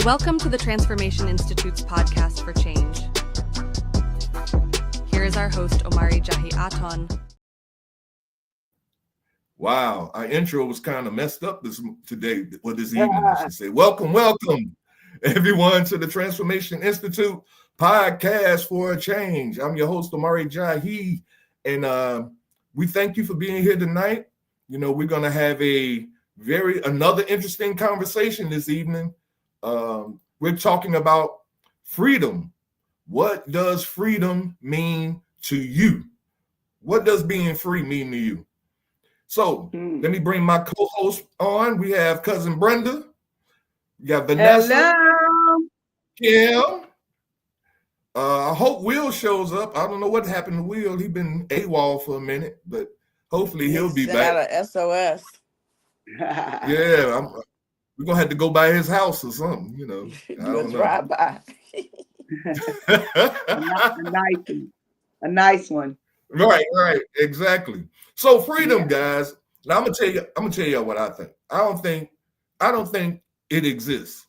Welcome to the Transformation Institute's podcast for change. Here is our host, Omari Jahi Aton. Wow, our intro was kind of messed up this evening, I should say. Welcome, everyone, to the Transformation Institute podcast for a change. I'm your host, Omari Jahi, and we thank you for being here tonight. You know, we're going to have another interesting conversation this evening. We're talking about freedom. What does freedom mean to you? What does being free mean to you? So let me bring my co-host on. We have cousin Brenda. We got Vanessa. Hello. Kim. I hope Will shows up. I don't know what happened to Will. He's been AWOL for a minute, but hopefully he'll be back. Out of SOS. Yeah, we're gonna have to go by his house or something, you know. Let's ride by. A nice one. Right, exactly. So freedom, guys. Now I'm gonna tell you what I think. I don't think it exists.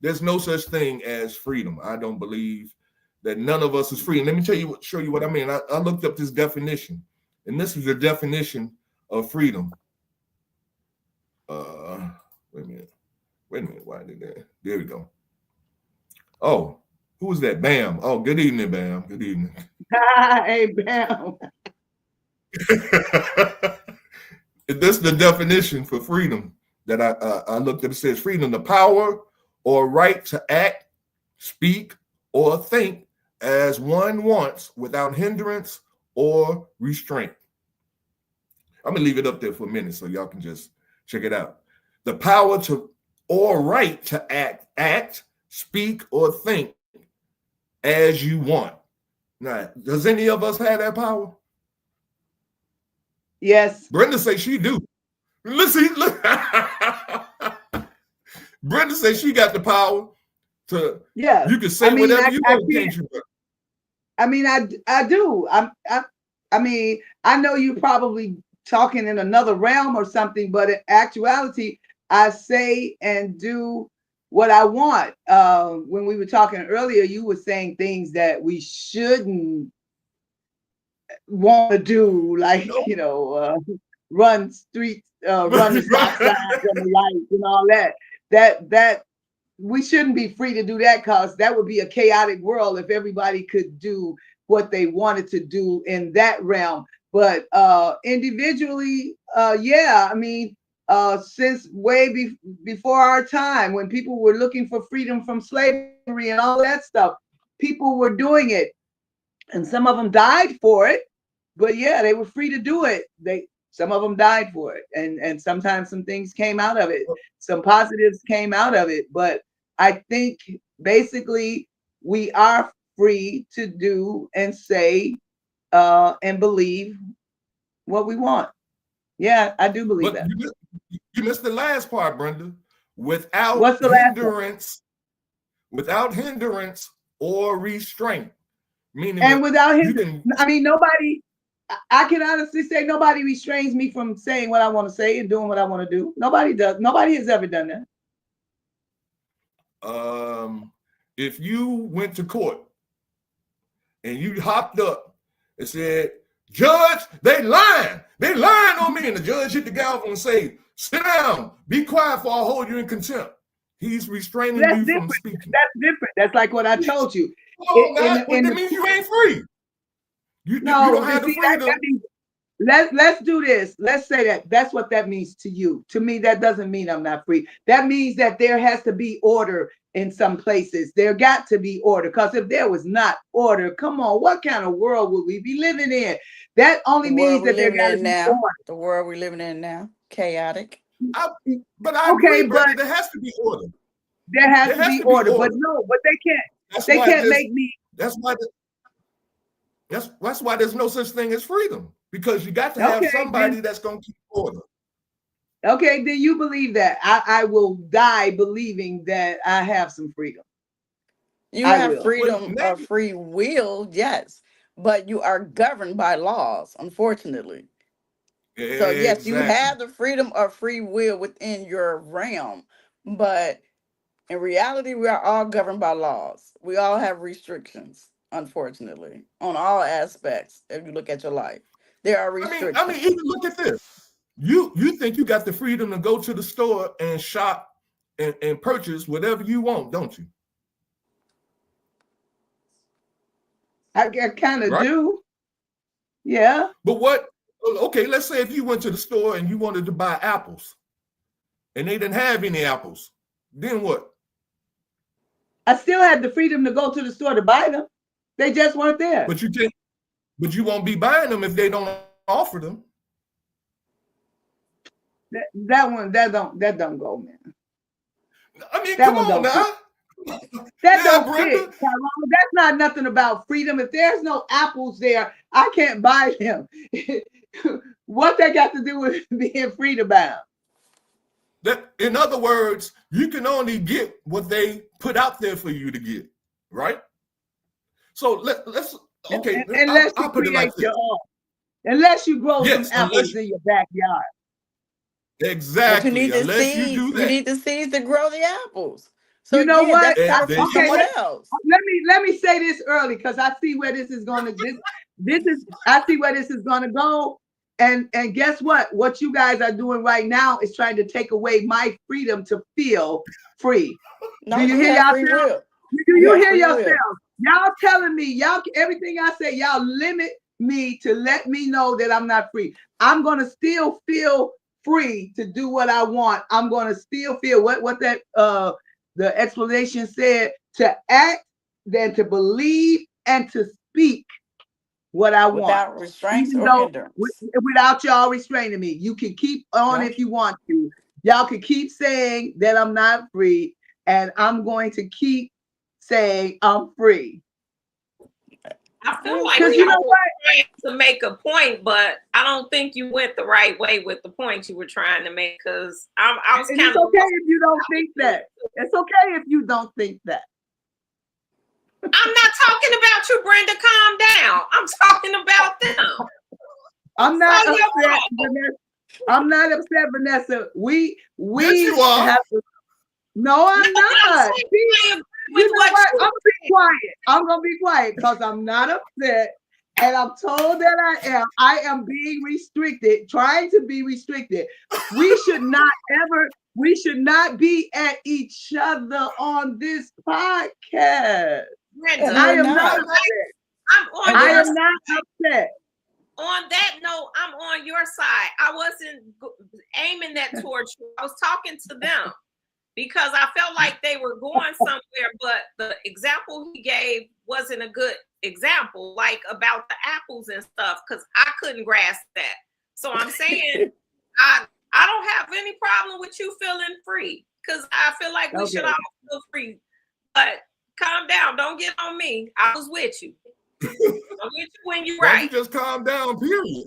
There's no such thing as freedom. I don't believe that none of us is free. And let me show you what I mean. I looked up this definition, and this is the definition of freedom. Wait a minute. Why did that? There we go. Oh, who was that? Bam. Oh, good evening, Bam. Good evening. Hey, Bam. This is the definition for freedom that I looked up. It says freedom, the power or right to act, speak, or think as one wants without hindrance or restraint. I'm gonna leave it up there for a minute so y'all can just check it out. The power to or right to act, speak, or think as you want. Now, does any of us have that power? Yes. Brenda say she do. Listen, look. Brenda say she got the power to. Yeah. You can say whatever you want. I do. I mean, I know you're probably talking in another realm or something, but in actuality, I say and do what I want. When we were talking earlier, you were saying things that we shouldn't want to do, like, you know, run streets, run the stop signs and the lights and all that. That we shouldn't be free to do that, because that would be a chaotic world if everybody could do what they wanted to do in that realm. But individually, yeah, I mean, since way before our time, when people were looking for freedom from slavery and all that stuff, people were doing it, and some of them died for it. But yeah, they were free to do it. Some of them died for it, and sometimes some things came out of it. Some positives came out of it. But I think basically we are free to do and say and believe what we want. Yeah, I do believe that. You missed the last part, Brenda. Without hindrance or restraint. Meaning, and without hindrance. I mean, I can honestly say nobody restrains me from saying what I want to say and doing what I want to do. Nobody does. Nobody has ever done that. If you went to court and you hopped up and said, "Judge, they lying on me," and the judge hit the gavel and say, "Sit down, be quiet, for I'll hold you in contempt." He's restraining you from speaking. That's different. That's like what I told you. That means you ain't free. You don't have the freedom. Let's do this. Let's say that's what that means to you. To me, that doesn't mean I'm not free. That means that there has to be order in some places. There got to be order, because if there was not order, come on, what kind of world would we be living in? That only means that there got to be order. The world we're living in now, chaotic. But I agree, but there has to be order. There has to be order, but they can't. They can't make me. That's why there's no such thing as freedom, because you got to have somebody that's going to keep order. Okay, then you believe that. I will die believing that I have some freedom. You have freedom of free will, yes, but you are governed by laws, unfortunately. So yes, you have the freedom of free will within your realm, but In reality, we are all governed by laws. We all have restrictions, unfortunately, on all aspects. If you look at your life, there are restrictions. I mean, even look at this. You think you got the freedom to go to the store and shop and purchase whatever you want, don't you? I kind of do. Yeah. But what? Okay, let's say if you went to the store and you wanted to buy apples, and they didn't have any apples, then what? I still had the freedom to go to the store to buy them. They just weren't there. But you won't be buying them if they don't offer them. That don't go, man. I mean, come on now. That don't fit. That's not nothing about freedom. If there's no apples there, I can't buy them. What that got to do with being free to buy them? That, in other words, you can only get what they put out there for you to get, right? So let's okay. Unless you put it like create your own. Unless you grow some apples in your backyard. Exactly. But you need the seeds. You need the seeds to grow the apples. So you know what? Okay, else. Let me say this early because I see where this is going to. I see where this is going to go. And guess what? What you guys are doing right now is trying to take away my freedom to feel free. No, do you hear yourself? Do you hear yourself? Y'all telling me, everything I say, y'all limit me to let me know that I'm not free. I'm gonna still feel free to do what I want. I'm gonna still feel what that the explanation said, to act, then to believe, and to speak what I want. Without restraints or hindrance. Without y'all restraining me. You can keep on if you want to. Y'all can keep saying that I'm not free, and I'm going to keep saying I'm free. I feel like you know what? Trying to make a point, but I don't think you went the right way with the point you were trying to make, because I was kind of. It's okay if you don't think that. It's okay if you don't think that. I'm not talking about you, Brenda. Calm down. I'm talking about them. I'm not upset, Vanessa. I'm not upset, Vanessa. We yes, you are. have to. No, I'm not. You know what? I'm gonna be quiet. I'm gonna be quiet because I'm not upset, and I'm told that I am. I am being restricted, trying to be restricted. We should not be at each other on this podcast. Brenda, I am not upset. I am not upset. On that note, I'm on your side. I wasn't aiming that towards you. I was talking to them because I felt like they were going somewhere, but the example he gave wasn't a good example, like about the apples and stuff, because I couldn't grasp that. So I'm saying I don't have any problem with you feeling free, because I feel like we should all feel free. But calm down. Don't get on me. I was with you. I'm with you when you're right. You just calm down, period.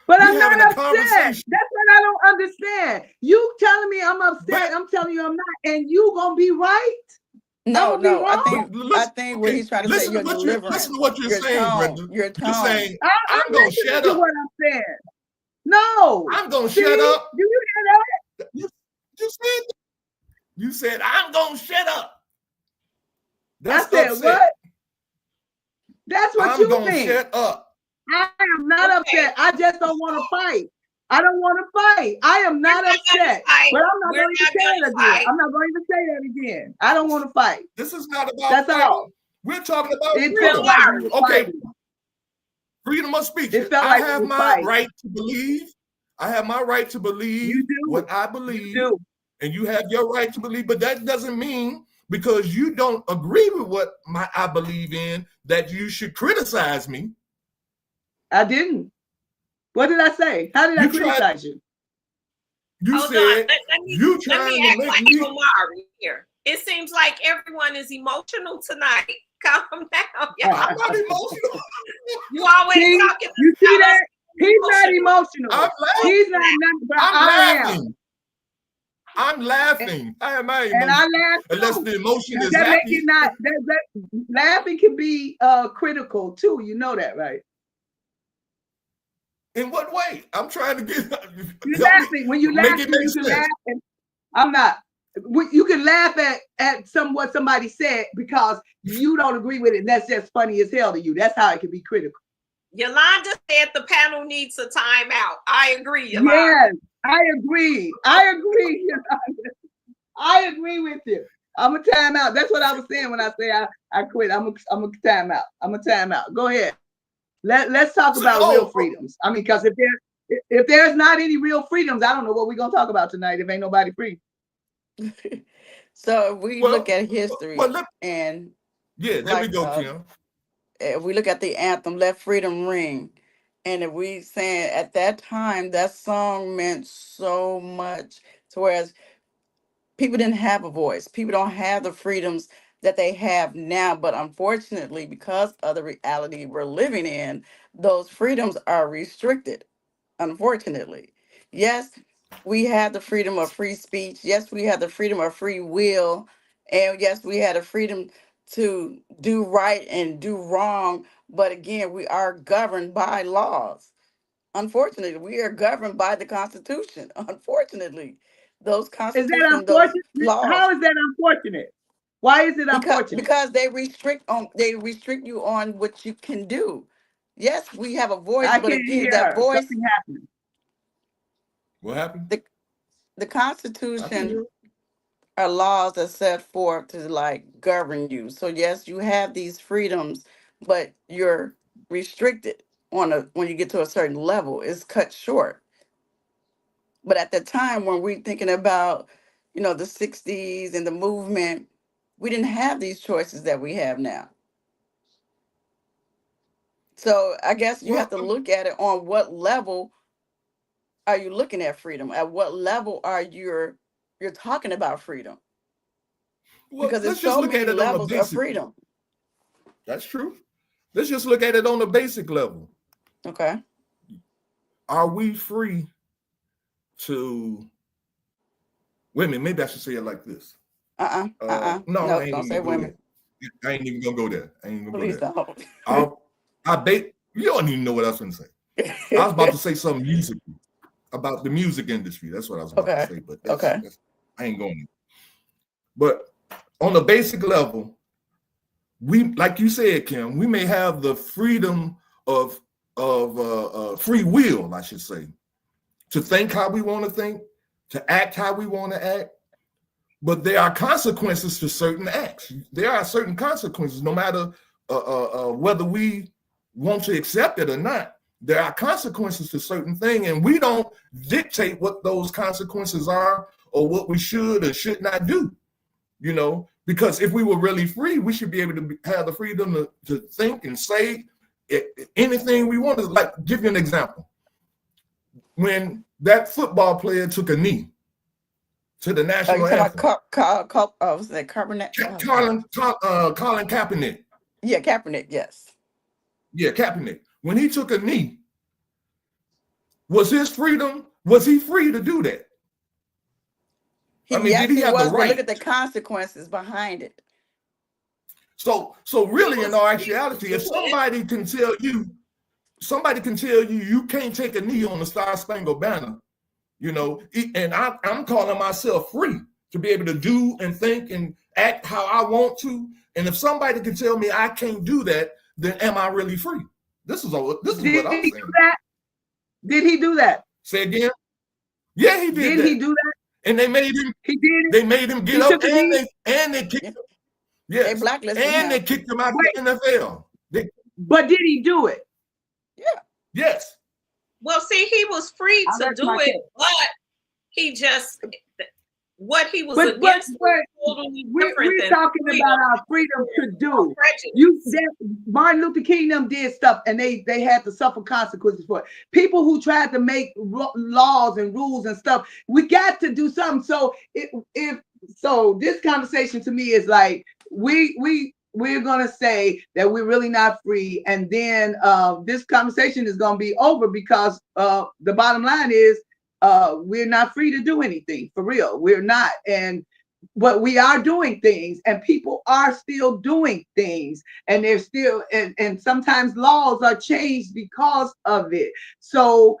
But I'm not upset. That's what I don't understand. You telling me I'm upset. I'm telling you I'm not. And you going to be right? No. I think what he's trying to say, you're delivering. Listen to what you're saying, Brenda. You're saying, I'm going to shut up. What I'm saying. No. I'm going to shut up. Do you hear that? You said, I'm going to shut up. That's what? That's what you think. I'm going to shut up. I am not upset. I just don't want to fight. I don't want to fight. I am not upset. But I'm not going to say it again. I'm not going to say that again. I don't want to fight. This is not about That's fighting. all. We're talking about freedom. Okay. Freedom of speech. I have my right to believe. I have my right to believe what I believe. You do. And you have your right to believe, but that doesn't mean because you don't agree with what I believe in that you should criticize me. I didn't. What did I say? How did I criticize you? You said you trying to make me Omari here. It seems like everyone is emotional tonight. Calm down, y'all. I'm not emotional. You always talking. You see that? He's not emotional. He's not nothing, but I am. I'm laughing. I am not emotional. And I laugh unless the emotion is that happy. Laughing can be critical too. You know that, right? In what way? I'm trying to get. You're laughing when you laugh. You can laugh. I'm not. you can laugh at what somebody said because you don't agree with it, and that's just funny as hell to you. That's how it can be critical. Yolanda said the panel needs a timeout. I agree, Yolanda. Yes, I agree. Yolanda. I agree with you. I'm a timeout. That's what I was saying when I say I quit. I'm a timeout. I'm a timeout. Go ahead. Let's talk about real freedoms. I mean, because if there's not any real freedoms, I don't know what we're gonna talk about tonight if ain't nobody free. So if we look at history and there we go, Kim. If we look at the anthem, Let Freedom Ring, and if we saying at that time that song meant so much, to whereas people didn't have a voice, people don't have the freedoms that they have now. But unfortunately, because of the reality we're living in, those freedoms are restricted. Unfortunately, yes, we had the freedom of free speech. Yes, we had the freedom of free will. And yes, we had the freedom to do right and do wrong. But again, we are governed by laws. Unfortunately, we are governed by the Constitution. Unfortunately, those Is that constitutions, those unfortunate? laws. How is that unfortunate? Why is it unfortunate? Because they restrict you on what you can do. Yes, we have a voice, I but can't again, hear that voice. something happening. What happened? The Constitution are laws that set forth to like govern you. So yes, you have these freedoms, but you're restricted when you get to a certain level. It's cut short. But at the time when we're thinking about, the 60s and the movement, we didn't have these choices that we have now. So I guess you have to look at it on what level are you looking at freedom? At what level are you're talking about freedom? Because there's so many levels of freedom. That's true. Let's just look at it on a basic level. Okay. Are we free to women? Maybe I should say it like this. No, I ain't don't say women. I ain't even gonna go there. Please don't. You don't even know what I was gonna say. I was about to say something musical about the music industry. That's what I was about to say. But I ain't going there. But on a basic level, we, like you said, Kim, we may have the freedom of free will, I should say, to think how we want to think, to act how we want to act. But there are consequences to certain acts. There are certain consequences, no matter whether we want to accept it or not. There are consequences to certain things, and we don't dictate what those consequences are or what we should or should not do. Because if we were really free, we should be able to have the freedom to think and say anything we want to. Like, give you an example. When that football player took a knee to the national anthem. Was that Colin Kaepernick. Yeah, Kaepernick, yes. Yeah, Kaepernick. When he took a knee, was his freedom? Was he free to do that? Did he have the right? Look at the consequences behind it. So really, in all actuality, if somebody can tell you you can't take a knee on the Star Spangled Banner, and I'm calling myself free to be able to do and think and act how I want to. And if somebody can tell me I can't do that, then am I really free? This is what I'm saying. Did he do that? Say again? Yeah, he did. Did he do that? And they made him. He did. They made him get up, and they kicked him. Yes, they blacklisted him. They kicked him out of the NFL. But did he do it? Yeah. Yes. Well, see, he was free to do it, but he just what he was against was totally different. We're talking about our freedom to do. Martin Luther King them did stuff, and they had to suffer consequences for it. People who tried to make laws and rules and stuff, we got to do something. So so this conversation to me is like we're gonna say that we're really not free, and then this conversation is gonna be over because the bottom line is we're not free to do anything for real. We're not, and but we are doing things, and people are still doing things, and they're still, and sometimes laws are changed because of it. So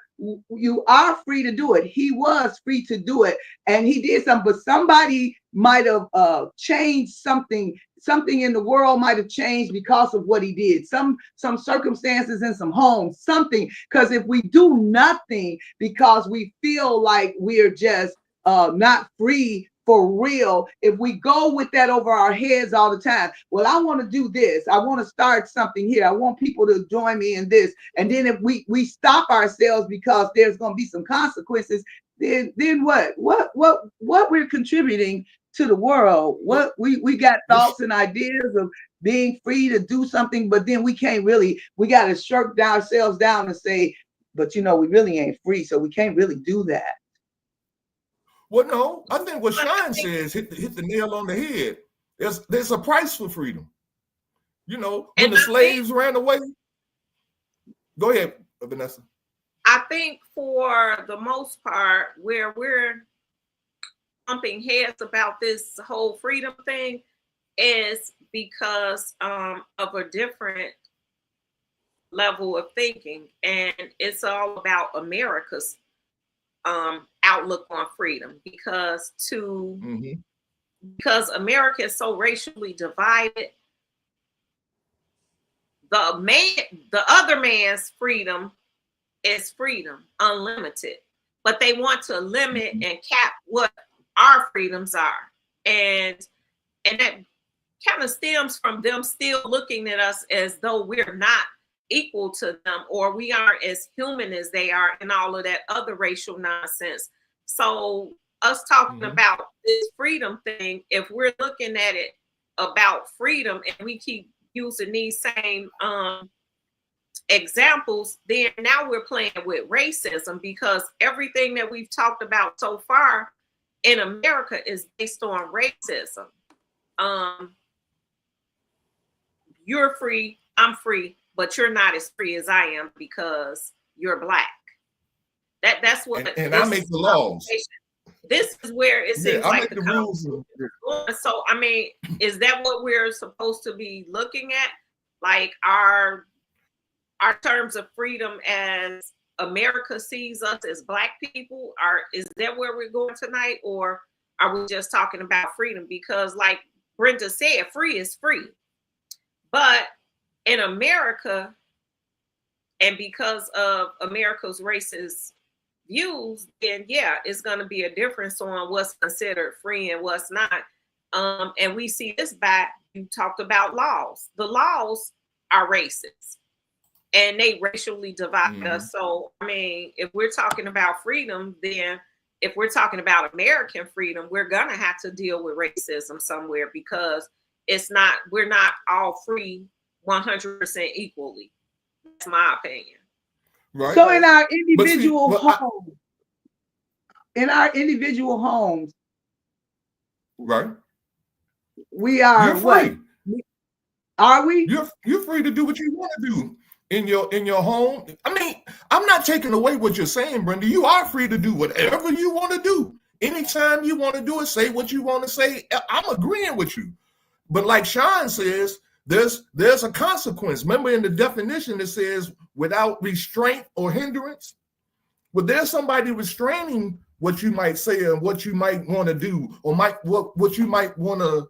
you are free to do it. He was free to do it, and he did something, but somebody might have changed something. Something in the world might have changed because of what he did. Some circumstances in some homes, something. Because if we do nothing because we feel like we're just not free for real, if we go with that over our heads all the time, well, I want to do this, I want to start something here, I want people to join me in this, and then if we stop ourselves because there's going to be some consequences, then what we're contributing to the world? What we got thoughts and ideas of being free to do something, but then we can't really, we got to shirk ourselves down and say, but we really ain't free, so we can't really do that. Well, no, I think what Shine says hit the nail on the head. There's a price for freedom. When the slaves ran away. Go ahead, Vanessa. I think for the most part, where we're bumping heads about this whole freedom thing is because of a different level of thinking, and it's all about America's outlook on freedom, because America is so racially divided. The other man's freedom is freedom, unlimited, but they want to limit and cap what our freedoms are, and that kind of stems from them still looking at us as though we're not equal to them, or we aren't as human as they are, and all of that other racial nonsense. So us talking about this freedom thing, if we're looking at it about freedom and we keep using these same examples, then now we're playing with racism, because everything that we've talked about so far in America is based on racism. You're free, I'm free, but you're not as free as I am because you're Black. That's what. And I make the laws. This is where it seems like the rules. So, I mean, is that what we're supposed to be looking at? Like our terms of freedom as America sees us as Black people? Is that where we're going tonight? Or are we just talking about freedom? Because like Brenda said, free is free. But in America, and because of America's racist views, then yeah, it's going to be a difference on what's considered free and what's not. And we see this back. You talked about laws. The laws are racist, and they racially divide us. So, I mean, if we're talking about freedom, then if we're talking about American freedom, we're going to have to deal with racism somewhere, because we're not all free 100% equally. That's my opinion. Right. So in our individual homes, right, we are you're free. Are we? You're free to do what you want to do in your home. I mean, I'm not taking away what you're saying, Brenda. You are free to do whatever you want to do. Anytime you want to do it, say what you want to say. I'm agreeing with you. But like Sean says, there's a consequence. Remember in the definition it says without restraint or hindrance. Well, there's somebody restraining what you might say and what you might want to do, or what you might want to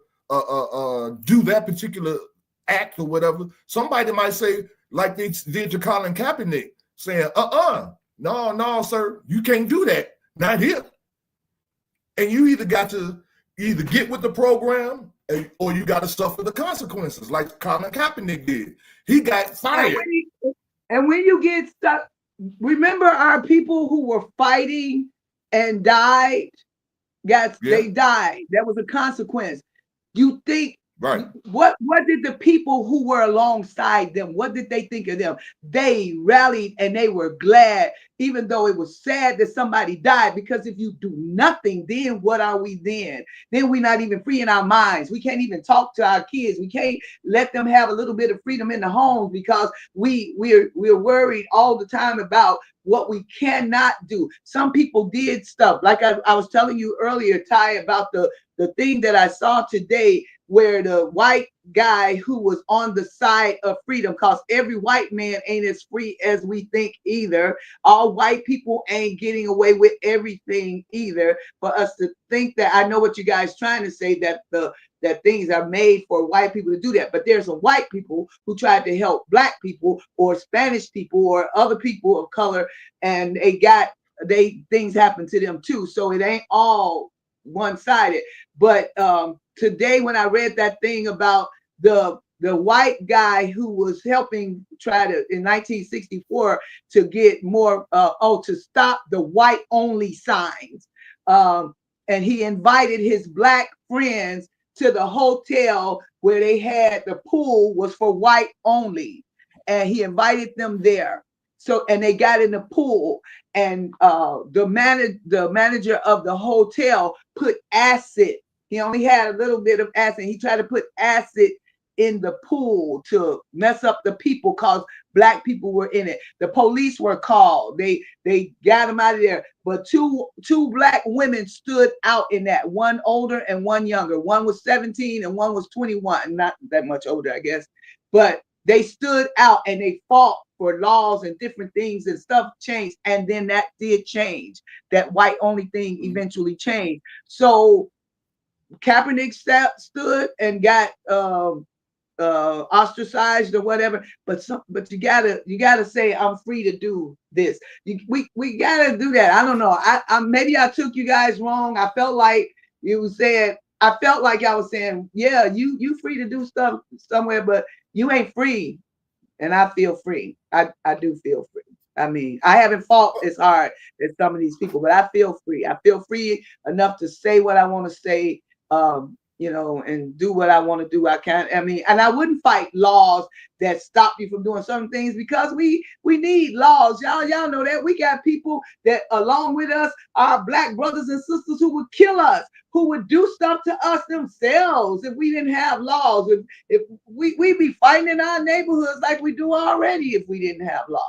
do that particular act or whatever. Somebody might say, like they did to Colin Kaepernick, saying, no, sir, you can't do that. Not here. And you either got to get with the program, or you got to suffer the consequences, like Colin Kaepernick did. He got fired. And when you get stuck, remember our people who were fighting and died? They died. That was a consequence. You think Right. What did the people who were alongside them, what did they think of them? They rallied and they were glad, even though it was sad that somebody died, because if you do nothing, then what are we then? Then we're not even free in our minds. We can't even talk to our kids. We can't let them have a little bit of freedom in the homes because we're worried all the time about what we cannot do. Some people did stuff like I was telling you earlier, Ty, about the thing that I saw today, where the white guy who was on the side of freedom, because every white man ain't as free as we think either. All white people ain't getting away with everything either. For us to think that, I know what you guys trying to say, that that things are made for white people to do that, but there's some white people who tried to help black people or Spanish people or other people of color, and things happen to them too. So it ain't all one-sided. But today when I read that thing about the white guy who was helping try to, in 1964, to get more to stop the white only signs, and he invited his black friends to the hotel where they had the pool was for white only, and he invited them there. So, and they got in the pool, and the manager of the hotel put acid. He only had a little bit of acid. He tried to put acid in the pool to mess up the people because black people were in it. The police were called. They got him out of there. But two black women stood out in that, one older and one younger. One was 17 and one was 21, not that much older, I guess. But they stood out and they fought for laws and different things, and stuff changed. And then that did change. That white only thing eventually changed. So Kaepernick stood and got ostracized or whatever, but you gotta say, I'm free to do this. We gotta do that. I don't know. I maybe I took you guys wrong. I felt like you said, I felt like I was saying, yeah, you free to do stuff somewhere, but you ain't free. And I feel free. I do feel free. I mean, I haven't fought as hard as some of these people, but I feel free. I feel free enough to say what I want to say, and do what I want to do. And I wouldn't fight laws that stop you from doing certain things, because we need laws. Y'all know that we got people that along with us, our black brothers and sisters, who would kill us, who would do stuff to us themselves if we didn't have laws. If we'd be fighting in our neighborhoods like we do already if we didn't have laws.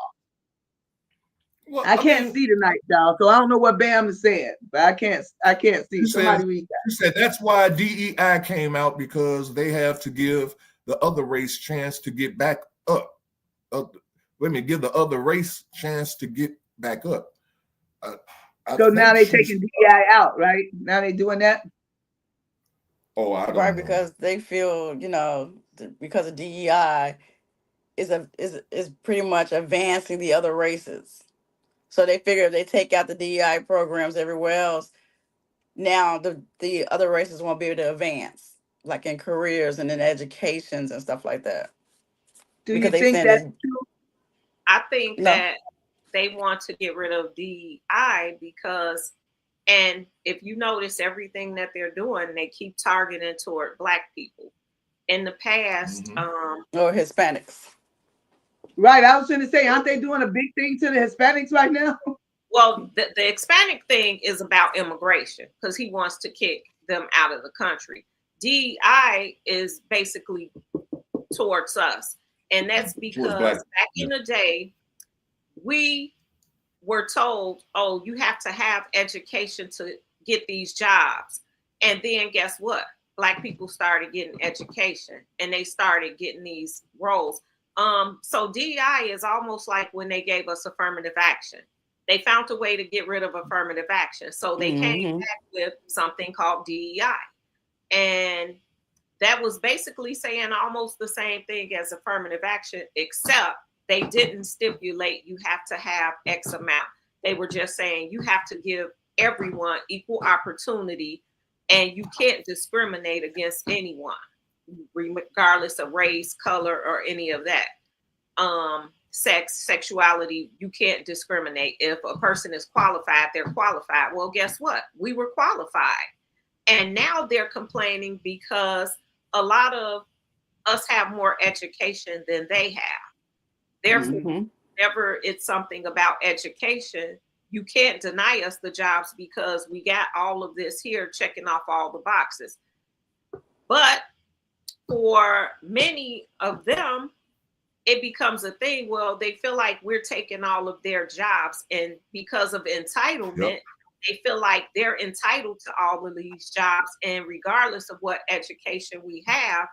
Well, I can't see tonight, y'all, so I don't know what Bam is saying, but I can't see. Somebody read that. You said that's why DEI came out, because they have to give the other race chance to get back up. Give the other race chance to get back up. So now they're taking DEI out, right? Now they're doing that. Oh, I don't right, know. because they feel, because of DEI is pretty much advancing the other races. So they figure if they take out the DEI programs everywhere else, now the other races won't be able to advance, like in careers and in educations and stuff like that. Do you think that's true? I think that they want to get rid of DEI because, and if you notice everything that they're doing, they keep targeting toward black people. In the past, or Hispanics. Right, I was going to say, aren't they doing a big thing to the Hispanics right now? Well, the Hispanic thing is about immigration, because he wants to kick them out of the country. DEI is basically towards us. And that's because back in the day, we were told, oh, you have to have education to get these jobs. And then guess what? Black people started getting education and they started getting these roles. So DEI is almost like when they gave us affirmative action. They found a way to get rid of affirmative action. So they came back with something called DEI. And that was basically saying almost the same thing as affirmative action, except they didn't stipulate you have to have X amount. They were just saying you have to give everyone equal opportunity and you can't discriminate against anyone, regardless of race, color, or any of that. Sex, sexuality, you can't discriminate. If a person is qualified, they're qualified. Well, guess what? We were qualified. And now they're complaining because a lot of us have more education than they have. Therefore, whenever it's something about education, you can't deny us the jobs because we got all of this here checking off all the boxes. But for many of them, it becomes a thing. Well, they feel like we're taking all of their jobs, and because of entitlement, they feel like they're entitled to all of these jobs. And regardless of what education we have,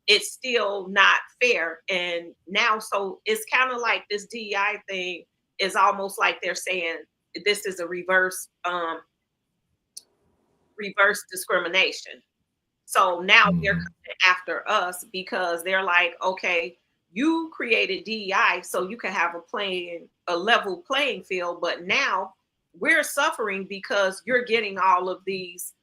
it's still not fair. And now, so it's kind of like this DEI thing is almost like they're saying this is a reverse discrimination. So now they're coming after us because they're like, okay, you created DEI so you can have a level playing field, but now we're suffering because you're getting all of these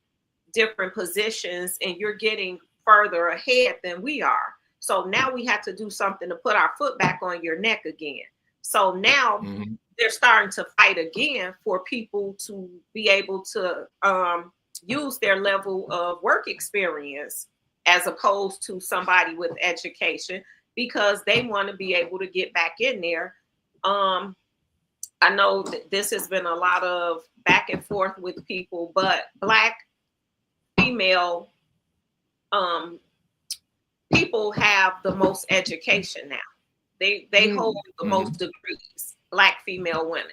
different positions and you're getting further ahead than we are. So now we have to do something to put our foot back on your neck again. So now they're starting to fight again for people to be able to use their level of work experience as opposed to somebody with education, because they want to be able to get back in there. I know that this has been a lot of back and forth with people, but Black female people have the most education now. They hold the most degrees. Black female women.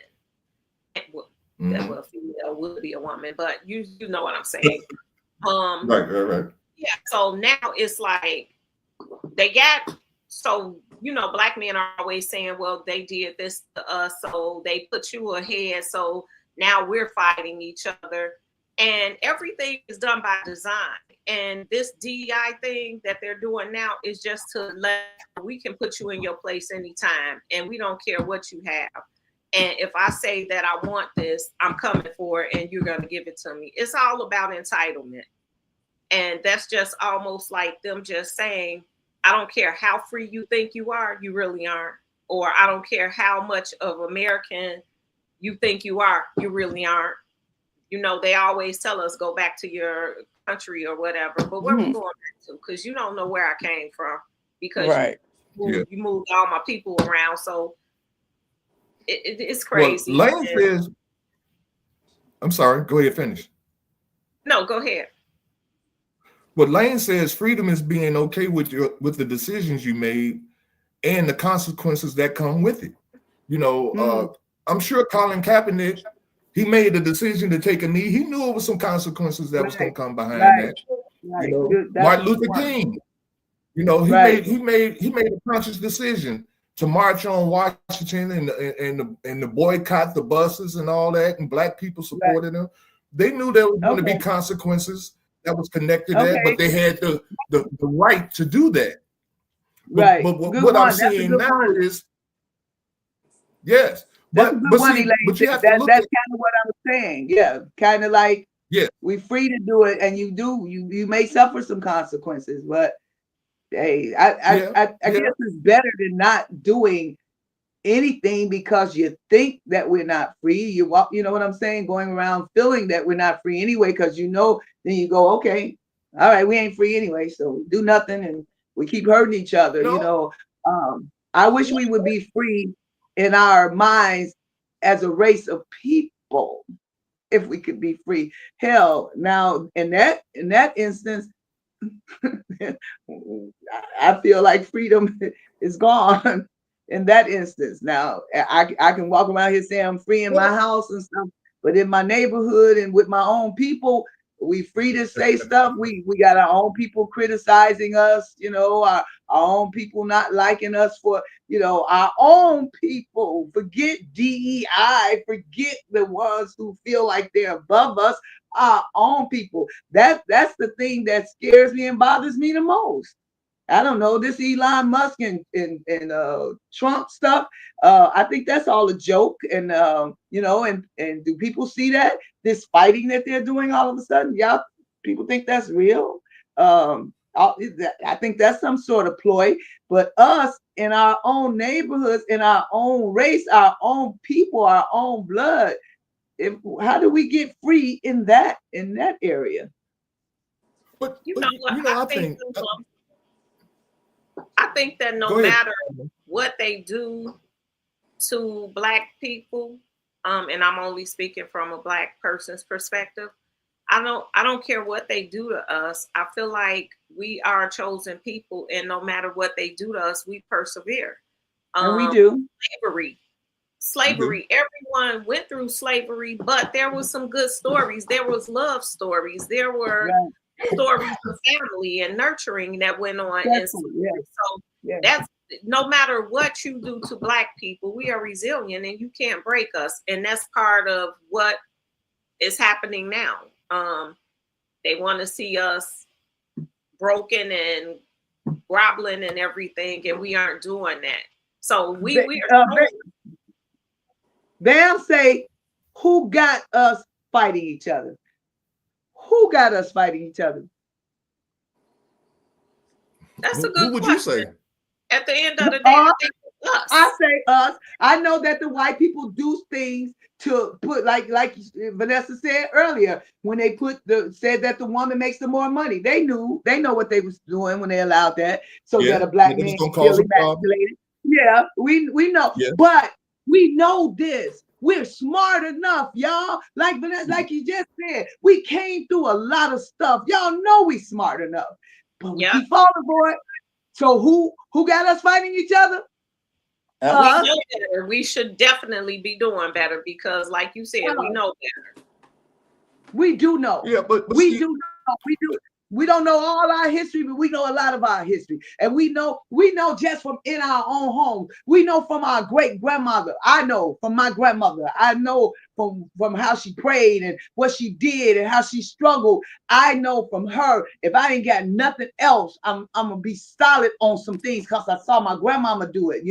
Well, that female would be a woman, but you know what I'm saying. Right. Yeah. So now it's like they got, so Black men are always saying, well, they did this to us, so they put you ahead, so now we're fighting each other, and everything is done by design. And this DEI thing that they're doing now is just to we can put you in your place anytime, and we don't care what you have. And if I say that I want this, I'm coming for it, and you're going to give it to me. It's all about entitlement. And that's just almost like them just saying, I don't care how free you think you are, you really aren't. Or I don't care how much of American you think you are, you really aren't. They always tell us go back to your country or whatever, but where we going back to? Because you don't know where I came from, because you moved all my people around. So it's crazy. Well, Lane says, I'm sorry, go ahead, finish. No, go ahead. But Lane says freedom is being okay with the decisions you made and the consequences that come with it. I'm sure Colin Kaepernick, he made a decision to take a knee. He knew it was some consequences that was going to come behind that. Martin Luther King, he made a conscious decision to march on Washington and to boycott the buses and all that, and Black people supported him. They knew there was going to be consequences that was connected to that, but they had the right to do that. But what I'm seeing now is, yes. But you have to look that's kind of what I'm saying. Yeah, kind of like we free to do it, and you may suffer some consequences, but hey, I guess it's better than not doing anything because you think that we're not free. You know what I'm saying? Going around feeling that we're not free anyway, because then you go, okay, all right, we ain't free anyway, so do nothing, and we keep hurting each other. I wish we would be free in our minds as a race of people, if we could be free. Hell, now in that instance, I feel like freedom is gone in that instance. Now I can walk around here saying I'm free in my house and stuff, but in my neighborhood and with my own people, we free to say stuff. We got our own people criticizing us, our own people not liking us for, our own people. Forget DEI, forget the ones who feel like they're above us, our own people. That's the thing that scares me and bothers me the most. I don't know, this Elon Musk and Trump stuff. I think that's all a joke. And and do people see that this fighting that they're doing all of a sudden? Yeah, people think that's real. I think that's some sort of ploy. But us in our own neighborhoods, in our own race, our own people, our own blood, how do we get free in that area? But You know what? I think that no Go ahead. matter what they do to Black people, and I'm only speaking from a Black person's perspective, I don't care what they do to us. I feel like we are chosen people, and no matter what they do to us, we persevere. And we do. Slavery. Everyone went through slavery, but there was some good stories. There was love stories. There were stories of family and nurturing that went on. And so that's, no matter what you do to Black people, we are resilient and you can't break us. And that's part of what is happening now. They want to see us broken and groveling and everything, and we aren't doing that. So we are. They'll say, who got us fighting each other? Who got us fighting each other? That's a good Who would question. you say? At the end of the day, I think it's us. I say us. I know that the white people do things to put, like Vanessa said earlier, when they said that the woman makes the more money. They know what they was doing when they allowed that. So that a Black man feel emasculated. Yeah, we know. Yeah. But we know this. We're smart enough, y'all. Like you just said, we came through a lot of stuff. Y'all know we smart enough. But we keep falling for it. So who got us fighting each other? We know better. We should definitely be doing better because, like you said, we know better. We do know. Yeah, but we do know. We do. We don't know all our history, but we know a lot of our history. And we know just from in our own home. We know from our great grandmother. I know from my grandmother. I know from how she prayed and what she did and how she struggled. I know from her, if I ain't got nothing else, I'm gonna be solid on some things because I saw my grandmama do it,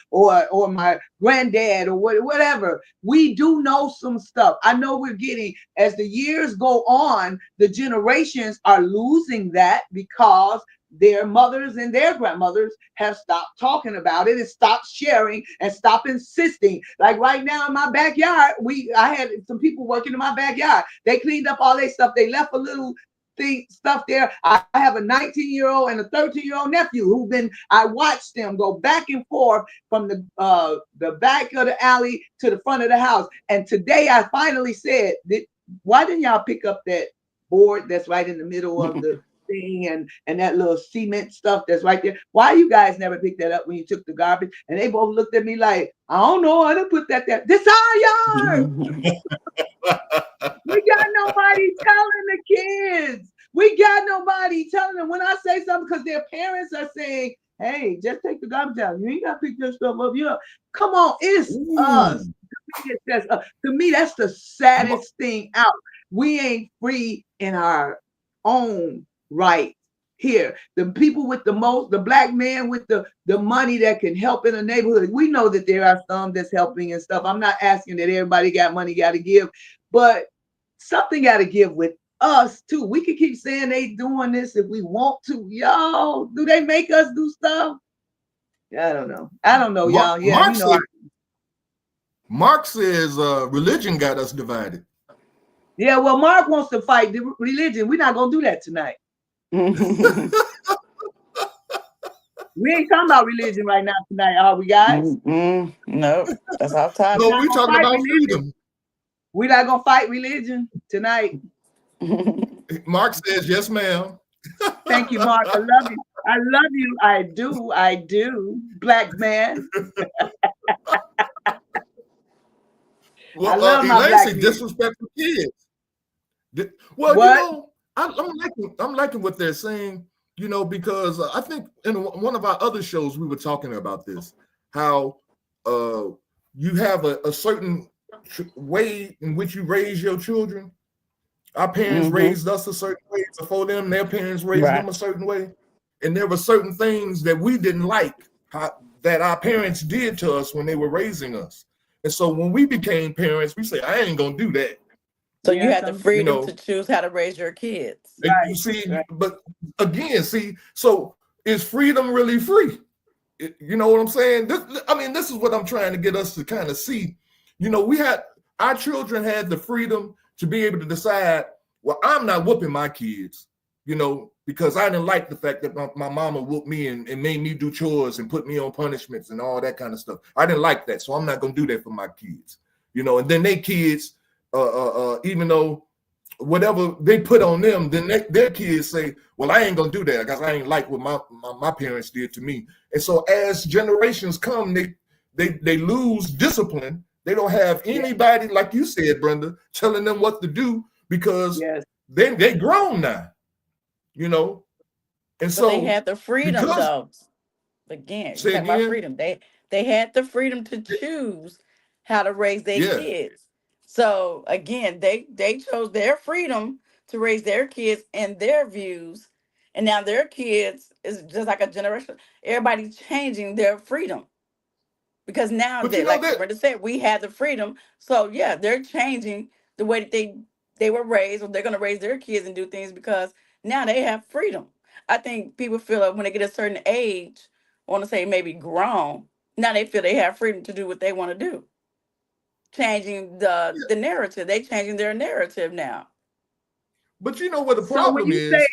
or my granddad or whatever. We do know some stuff. I know we're getting, as the years go on, the generations are losing that because their mothers and their grandmothers have stopped talking about it and stopped sharing and stopped insisting. Like right now in my backyard, I had some people working in my backyard. They cleaned up all their stuff. They left a little stuff there. I have a 19-year-old and a 13-year-old nephew I watched them go back and forth from the back of the alley to the front of the house. And today I finally said, why didn't y'all pick up that board that's right in the middle of the thing and that little cement stuff that's right there? Why you guys never picked that up when you took the garbage? And they both looked at me like, I don't know, I didn't put that there. This our yard. We got nobody telling the kids. We got nobody telling them. When I say something, because their parents are saying, hey, just take the garbage out. You ain't got to pick this stuff up. Come on, it's us. To me, that's the saddest thing out. We ain't free in our own right here. The people with the Black man with the money that can help in the neighborhood. We know that there are some that's helping and stuff. I'm not asking that everybody got money got to give, but something got to give with us too. We can keep saying they doing this if we want to. Y'all, do they make us do stuff? I don't know, y'all. Yeah, Mark says religion got us divided. Yeah, well, Mark wants to fight the religion. We're not gonna do that tonight. We ain't talking about religion right now tonight, are we, guys? No, that's our time. No, we're talking about freedom. We're not gonna fight religion tonight. Mark says, yes, ma'am. Thank you, Mark. I love you. I love you. I do. Black man. Well, Elaine, disrespectful kids. Well, what? I'm liking what they're saying, because I think in one of our other shows we were talking about this, how you have a certain way in which you raise your children. Our parents raised us a certain way before them. Their parents raised them a certain way. And there were certain things that we didn't like that our parents did to us when they were raising us. And so when we became parents, we say, I ain't going to do that. So you had the freedom to choose how to raise your kids. Right. You see, but again, so is freedom really free? You know what I'm saying? This is what I'm trying to get us to kind of see. Our children had the freedom to be able to decide, well, I'm not whooping my kids. you know, because I didn't like the fact that my mama whooped me and made me do chores and put me on punishments and all that kind of stuff. I didn't like that. So I'm not going to do that for my kids, you know, and then they kids, even though whatever they put on them, then their kids say, well, I ain't going to do that because I ain't like what my parents did to me. And so as generations come, they lose discipline. They don't have anybody, like you said, Brenda, telling them what to do because they grown now, you know. And But so they had the freedom, though. Again, say talking about again? freedom. They had the freedom to choose how to raise their Yeah. kids. So again, they chose their freedom to raise their kids and their views. And now their kids is just like a generation. Everybody's changing their freedom. Because now But they, you know like that Brenda said, we had the freedom. So yeah, they're changing the way that they were raised, or they're gonna raise their kids and do things because now they have freedom. I think people feel like when they get a certain age, I want to say maybe grown, now they feel they have freedom to do what they want to do. Changing the narrative. They changing their narrative now. but you know what the So when problem you is. say,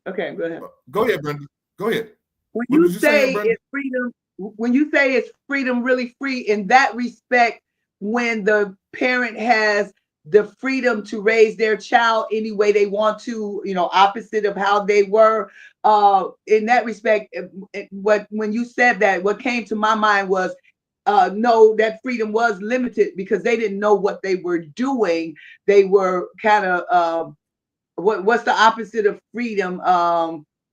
okay, go ahead. Go ahead, Brenda. Go ahead. When What you was you saying, say Brenda? it's freedom, when you say it's freedom really free in that respect, when the parent has the freedom to raise their child any way they want to, you know, opposite of how they were, in that respect, when you said that, what came to my mind was, no, that freedom was limited because they didn't know what they were doing. They were kind of what's the opposite of freedom?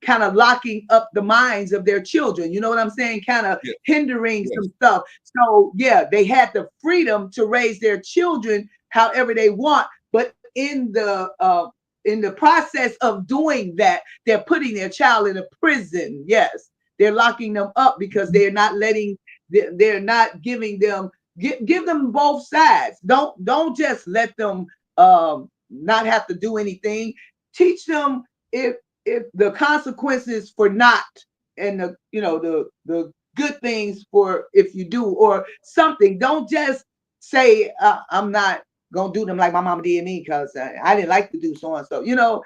Kind of locking up the minds of their children. You know what I'm saying? Kind of hindering some stuff. So yeah, they had the freedom to raise their children however they want, but in the process of doing that, they're putting their child in a prison. Yes, they're locking them up because they're not letting, they're not giving them, give them both sides. Don't just let them not have to do anything. Teach them if the consequences for not, and the, you know, the good things for if you do or something. Don't just say I'm not gonna do them like my mama did me because I didn't like to do so and so. You know,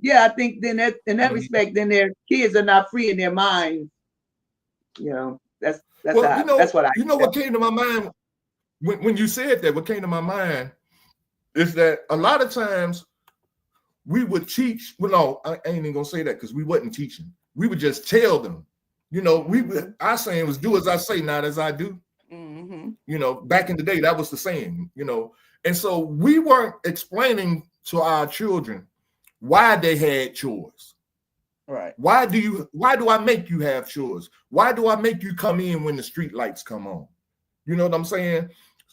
yeah, I think then that in that respect, then their kids are not free in their minds. You know, that's Well, how, that's what I. You know what came to my mind when you said that. What came to my mind is that a lot of times we would teach. Well, no, I ain't even gonna say that because we wasn't teaching. We would just tell them. You know, our saying was "do as I say, not as I do." Mm-hmm. You know, back in the day, that was the saying. You know, and so we weren't explaining to our children why they had chores. Right. Why do I make you have chores? Why do I make you come in when the street lights come on? You know what I'm saying?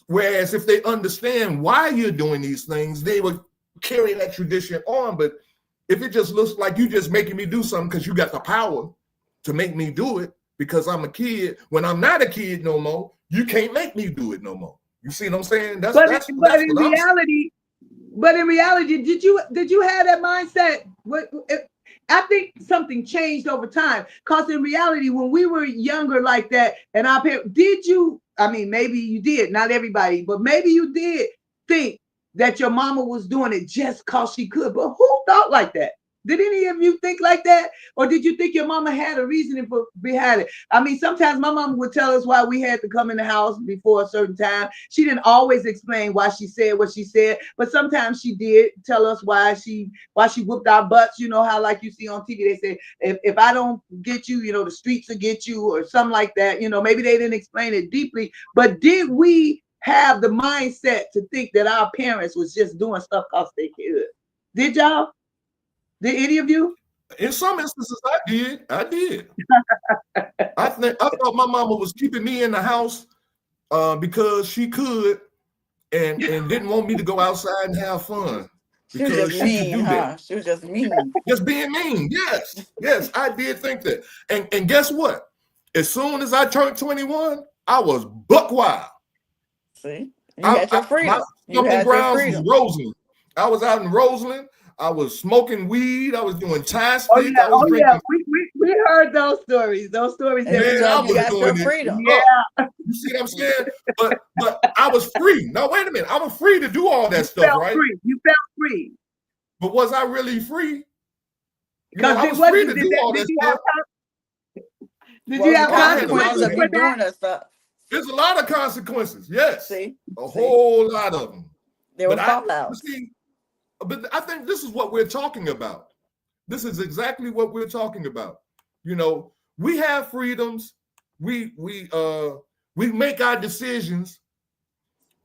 Whereas if they understand why you're doing these things, they would carry that tradition on. But if it just looks like you just making me do something because you got the power to make me do it because I'm a kid, when I'm not a kid no more, you can't make me do it no more. You see what I'm saying? But in reality, did you have that mindset? I think something changed over time. Because in reality, when we were younger like that, and our parents, did you? I mean, maybe you did. Not everybody, but maybe you did think that your mama was doing it just because she could. But who thought like that? Did any of you think like that? Or did you think your mama had a reasoning behind it? I mean, sometimes my mama would tell us why we had to come in the house before a certain time. She didn't always explain why she said what she said, but sometimes she did tell us why she whooped our butts. You know how, like you see on TV, they say, if I don't get you, you know, the streets will get you, or something like that. You know, maybe they didn't explain it deeply, but did we have the mindset to think that our parents was just doing stuff because they could? Did y'all? Did any of you? In some instances, I did. I thought my mama was keeping me in the house because she could and didn't want me to go outside and have fun. She was just mean, huh? She was just mean. Just being mean. Yes, I did think that. And guess what? As soon as I turned 21, I was buck wild. See, you had your freedom. My grounds was Roseland. I was out in Roseland. I was smoking weed. I was doing tie sticks. I was drinking. We heard those stories. Those stories. Man, I was doing it. Freedom. Yeah. You see what I'm saying? But I was free. No, wait a minute. I was free to do all that stuff, right? You felt free. But was I really free? You know, Because I it was free wasn't. to do all Did that you stuff. you have Oh, I had a lot consequences of of for you that? doing that stuff. There's a lot of consequences. Yes, See, a whole lot of them. there But were fallouts. but I think this is what we're talking about. This is exactly what we're talking about. You know, we have freedoms. We make our decisions,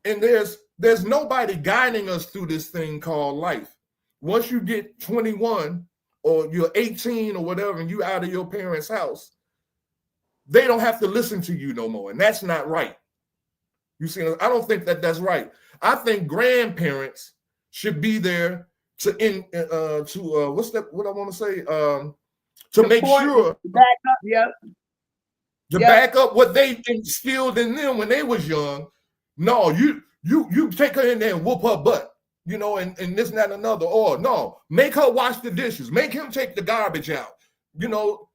and there's nobody guiding us through this thing called life. Once you get 21 or you're 18 or whatever, and you out of your parents' house, they don't have to listen to you no more, and that's not right. You see, I don't think that that's right. I think grandparents should be there to what's that? What I want to say? To make Support, sure back up. Yep. to Yep. back up what they instilled in them when they was young. No, you take her in there and whoop her butt, you know, and this and that and another. Or no, make her wash the dishes, make him take the garbage out, you know,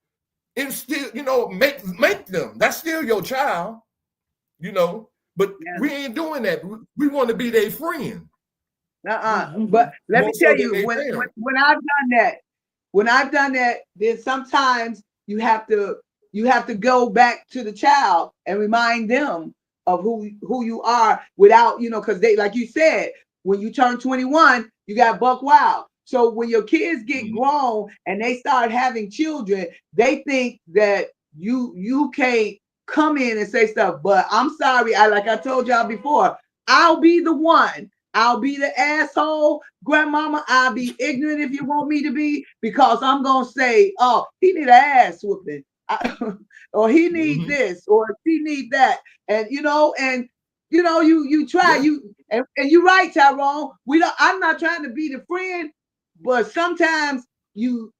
instill, you know, make them. That's still your child, you know. But Yeah. we ain't doing that. We want to be their friend. But let me More tell so you, than they when parent. I've done that, then sometimes you have to go back to the child and remind them of who you are without, you know, because they, like you said, when you turn 21, you got buck wild. So when your kids get grown and they start having children, they think that you can't come in and say stuff. But I'm sorry, like I told y'all before, I'll be the one. I'll be the asshole, grandmama. I'll be ignorant if you want me to be, because I'm gonna say, "Oh, he need an ass whooping, or he need this, or she need that," and you try and you're right, Tyrone. I'm not trying to be the friend, but sometimes you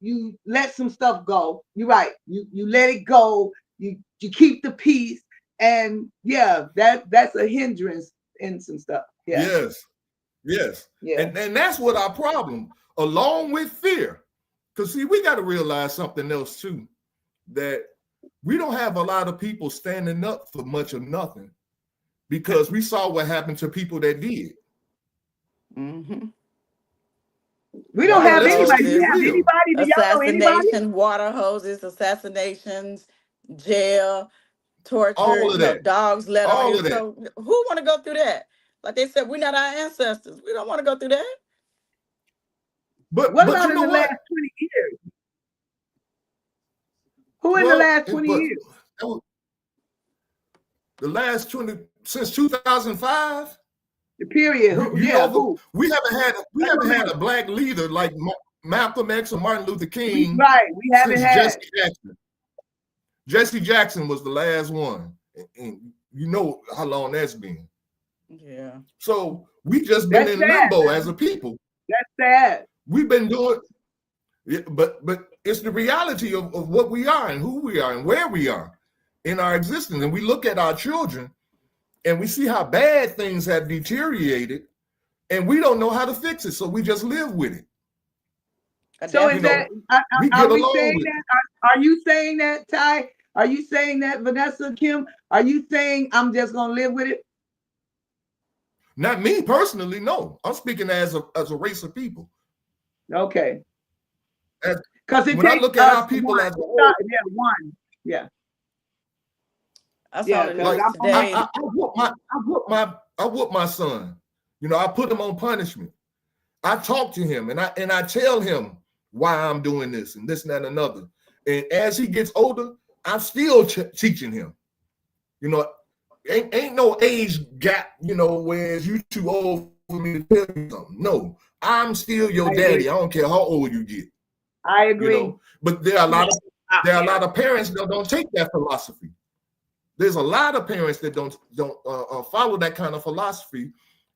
let some stuff go. You're right. You let it go. You keep the peace, and that's a hindrance in some stuff. Yeah. Yes. Yeah. And that's what our problem, along with fear. Because see, we got to realize something else too, that we don't have a lot of people standing up for much of nothing, because we saw what happened to people that did. We don't have Let's just anybody. keep Do it you have real. anybody? Do y'all know anybody? Assassination, water hoses, assassinations, jail, torture, All of that. dogs let on All you. of that. So who want to go through that? Like they said, we're not our ancestors. We don't want to go through that. But What about you in know the what? last 20 years? Who in the last 20 years? The last 20, since 2005. The period. Who? We haven't had a black leader like Malcolm X or Martin Luther King. We haven't since had. Jesse Jackson. Jesse Jackson was the last one, and you know how long that's been. Yeah. So we just been in limbo as a people. That's sad. We've been doing, but it's the reality of what we are and who we are and where we are in our existence. And we look at our children and we see how bad things have deteriorated, and we don't know how to fix it. So we just live with it. So is that, are we saying that? Are you saying that, Ty? Are you saying that, Vanessa, Kim? Are you saying I'm just gonna live with it? Not me personally, no. I'm speaking as a race of people. Okay. Because when I look at our people as a whole, yeah. Like I whoop my son. You know, I put him on punishment. I talk to him and I tell him why I'm doing this and this and that and another. And as he gets older, I'm still teaching him. You know, ain't no age gap, you know, whereas you too old for me to tell you something. No, I'm still your daddy. I don't care how old you get. I agree. You know? But there are a lot of parents that don't take that philosophy. There's a lot of parents that don't follow that kind of philosophy,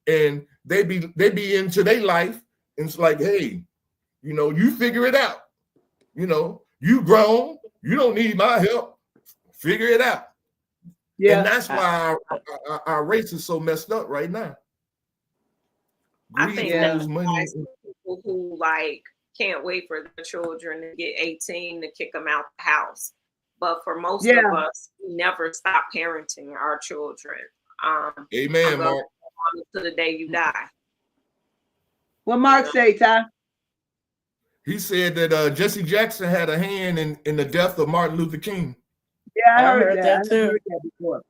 and they be into their life, and it's like, hey, you know, you figure it out. You know, you grown, you don't need my help. Figure it out. Yeah, and that's why our race is so messed up right now. I think that's money. People who like can't wait for their children to get 18 to kick them out the house. But for most of us, we never stop parenting our children. Amen, Mark. To the day you die. What Mark say, Ty? He said that Jesse Jackson had a hand in the death of Martin Luther King. Yeah, I I heard heard that. that I too. heard that before.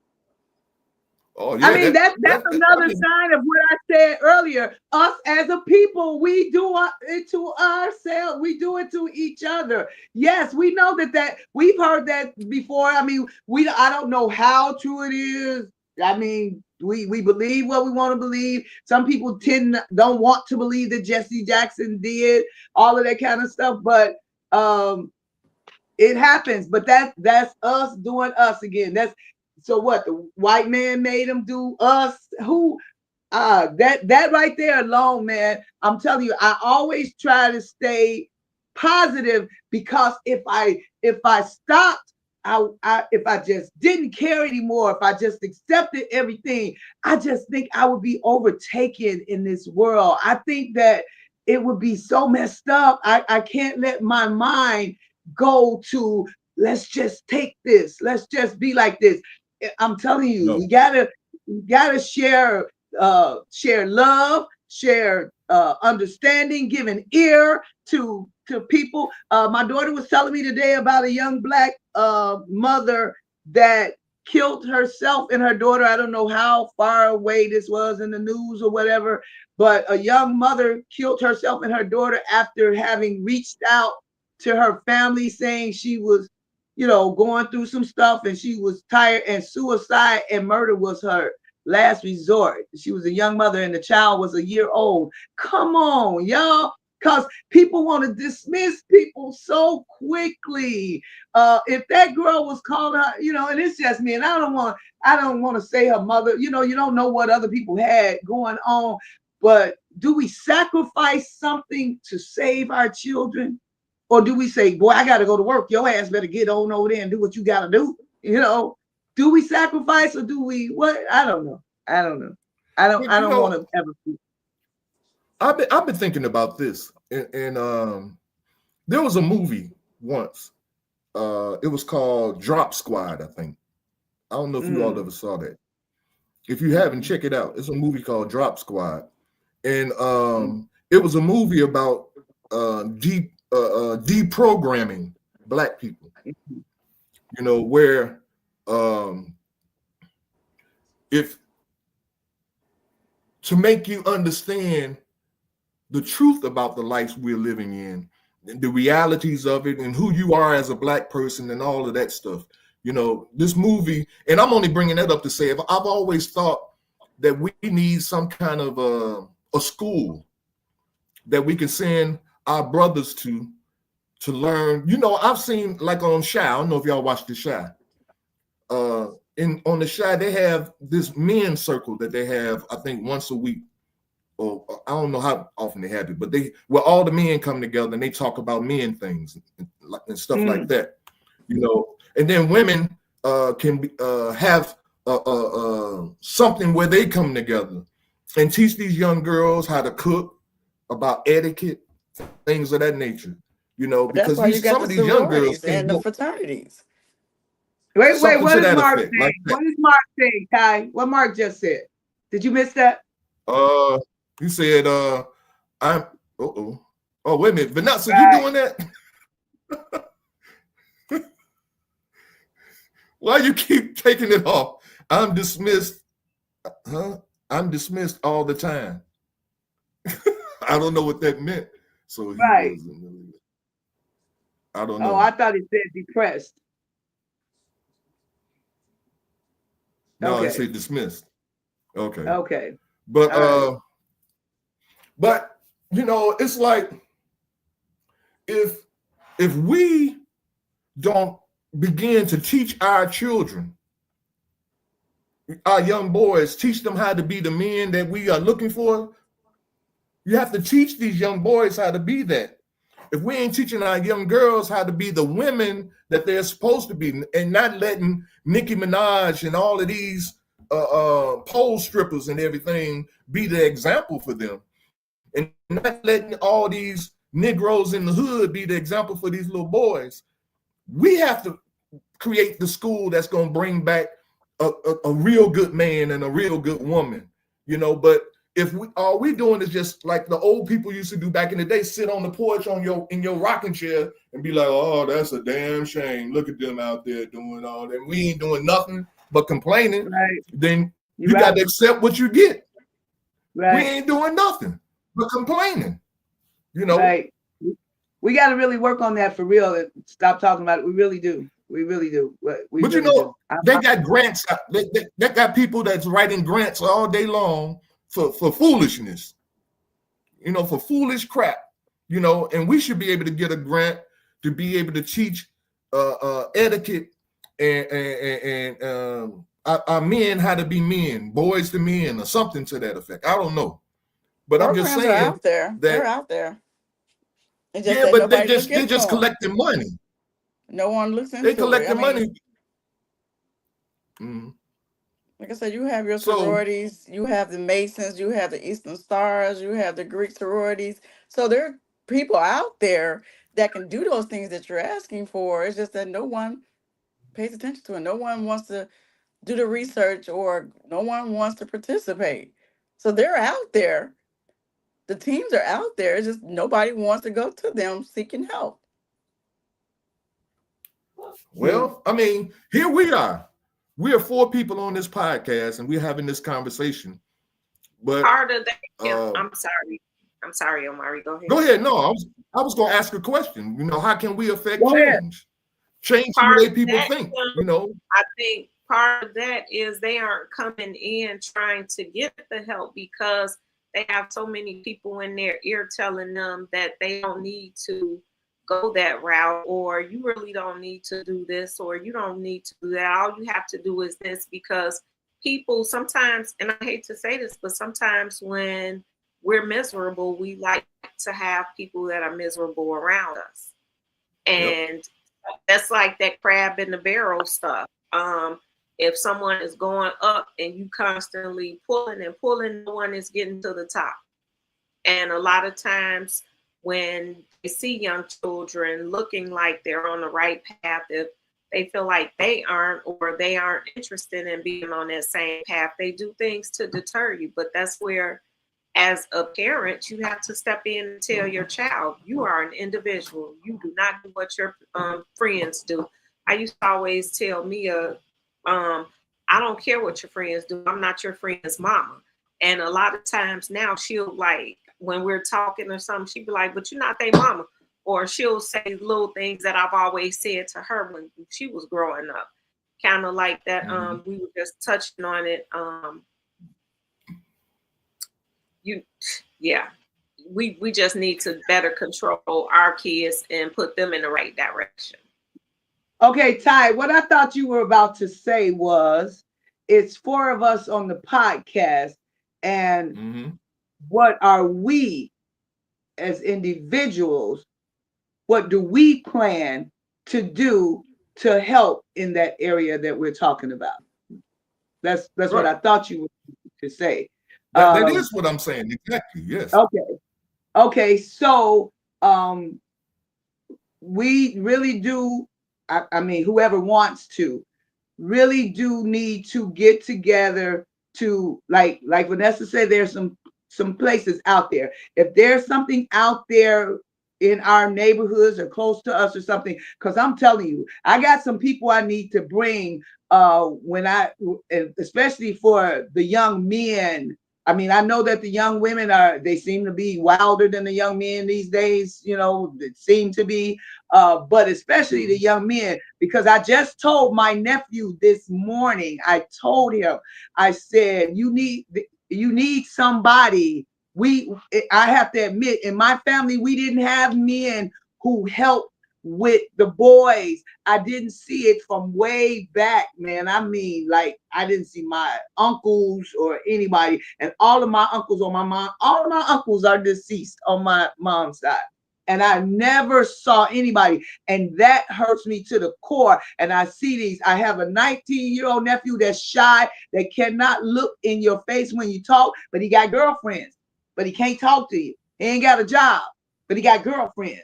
Oh yeah, I mean, that's another sign of what I said earlier. Us as a people, we do it to ourselves. We do it to each other. Yes, we know that we've heard that before. I mean, I don't know how true it is. I mean, we believe what we want to believe. Some people don't want to believe that Jesse Jackson did all of that kind of stuff, but it happens. But that's us doing us again. So what? The white man made him do us? Who? That right there alone, man. I'm telling you, I always try to stay positive, because if I stopped, if I just didn't care anymore, if I just accepted everything, I just think I would be overtaken in this world. I think that it would be so messed up. I can't let my mind go to, let's just take this, let's just be like this. I'm telling you, No. we gotta share love, share understanding, give an ear to people. My daughter was telling me today about a young Black mother that killed herself and her daughter. I don't know how far away this was in the news or whatever, but a young mother killed herself and her daughter after having reached out to her family saying she was, going through some stuff and she was tired, and suicide and murder was her last resort. She was a young mother and the child was a year old. Come on, y'all. Because people want to dismiss people so quickly. If that girl was called her, and it's just me, and I don't want to say her mother, you don't know what other people had going on, but do we sacrifice something to save our children? Or do we say, boy, I got to go to work. Your ass better get on over there and do what you got to do. Do we sacrifice, or do we what? I don't know. I don't want to ever see. I've been thinking about this, and there was a movie once. It was called Drop Squad, I think. I don't know if you all ever saw that. If you haven't, check it out. It's a movie called Drop Squad, and it was a movie about deprogramming Black people. Where if to make you understand the truth about the life we're living in, the realities of it, and who you are as a Black person, and all of that stuff. This movie, and I'm only bringing that up to say, I've always thought that we need some kind of a school that we can send our brothers to learn. I've seen, like on Shy, I don't know if y'all watch the Shy. On the Shy, they have this men's circle that they have, I think, once a week. Or I don't know how often they have it, but where all the men come together and they talk about men things and stuff like that. And then women can have something where they come together and teach these young girls how to cook, about etiquette, things of that nature. Because That's why you got some the of these young girls sororities and the fraternities. Wait, what does Mark say? Like what does Mark say, Kai? What Mark just said? Did you miss that? He said, I'm, oh, wait a minute. Vanessa, you doing that? Why you keep taking it off? I'm dismissed. I'm dismissed all the time. I don't know what that meant. So right. I don't know. Oh, I thought it said depressed. No, okay. It said dismissed. Okay. Okay. But it's like if we don't begin to teach our children, our young boys, teach them how to be the men that we are looking for. You have to teach these young boys how to be that. If we ain't teaching our young girls how to be the women that they're supposed to be, and not letting Nicki Minaj and all of these pole strippers and everything be the example for them, and not letting all these Negroes in the hood be the example for these little boys, we have to create the school that's going to bring back a real good man and a real good woman, But if we all we doing is just like the old people used to do back in the day, sit on the porch in your rocking chair and be like, oh, that's a damn shame. Look at them out there doing all that. We ain't doing nothing but complaining. Right. Then You're you got right. to accept what you get. Right. We ain't doing nothing but complaining. You know. Right. We got to really work on that for real and stop talking about it. We really do. We really do. But really you know, do. they got grants. They got people that's writing grants all day long for foolishness, you know, for foolish crap, you know, and we should be able to get a grant to be able to teach etiquette and our men how to be men, boys to men, or something to that effect. I don't know, but I'm just Programs saying are out there. that They're out there. It's just yeah, that but nobody look they're into just them. collecting money. No one looks into They it. collecting I mean, money. Mhm. like I said, you have your So sororities, you have the Masons, you have the Eastern Stars, you have the Greek sororities. So there are people out there that can do those things that you're asking for. It's just that no one pays attention to it. No one wants to do the research or no one wants to participate. So they're out there. The teams are out there. It's just nobody wants to go to them seeking help. well, I mean, here we are. We are 4 people on this podcast, and we're having this conversation. But Part of that, I'm sorry, Omari. Go ahead. go ahead. No, I was going to ask a question. You know, how can we affect Go ahead. change the Part way of people that, think? You know, I think part of that is they aren't coming in trying to get the help because they have so many people in their ear telling them that they don't need to go that route, or you really don't need to do this, or you don't need to do that. All you have to do is this, because people sometimes, and I hate to say this, but sometimes when we're miserable, we like to have people that are miserable around us. And that's like that crab in the barrel stuff. If someone is going up and you constantly pulling and pulling, no one is getting to the top. And a lot of times when they see young children looking like they're on the right path, if they feel like they aren't, or they aren't interested in being on that same path, they do things to deter you. But that's where, as a parent, you have to step in and tell your child, you are an individual. You do not do what your friends do. I used to always tell Mia, I don't care what your friends do. I'm not your friend's mama. And a lot of times now she'll, like, when we're talking or something, she'll be like, but you're not their mama. Or she'll say little things that I've always said to her when she was growing up. Kind of like that. We were just touching on it. We just need to better control our kids and put them in the right direction. Okay, Ty, what I thought you were about to say was, it's 4 of us on the podcast, and what are we as individuals? What do we plan to do to help in that area that we're talking about? That's right. What I thought you were to say. That is what I'm saying. Exactly. Yes. Okay. So we really do. I mean, whoever wants to really do need to get together to, like Vanessa said, there's some places out there. If there's something out there in our neighborhoods or close to us or something, because I'm telling you, I got some people I need to bring especially for the young men. I mean, I know that the young women they seem to be wilder than the young men these days, you know, it seem to be, but especially the young men, because I just told my nephew this morning, I told him, I said, you need somebody. I have to admit, in my family, we didn't have men who helped with the boys. I didn't see it from way back, man. I mean, like, I didn't see my uncles or anybody, and all of my uncles on my mom, all of my uncles are deceased on my mom's side. And I never saw anybody. And that hurts me to the core. And I see these. I have a 19-year-old nephew that's shy, that cannot look in your face when you talk, but he got girlfriends, but he can't talk to you. He ain't got a job, but he got girlfriends.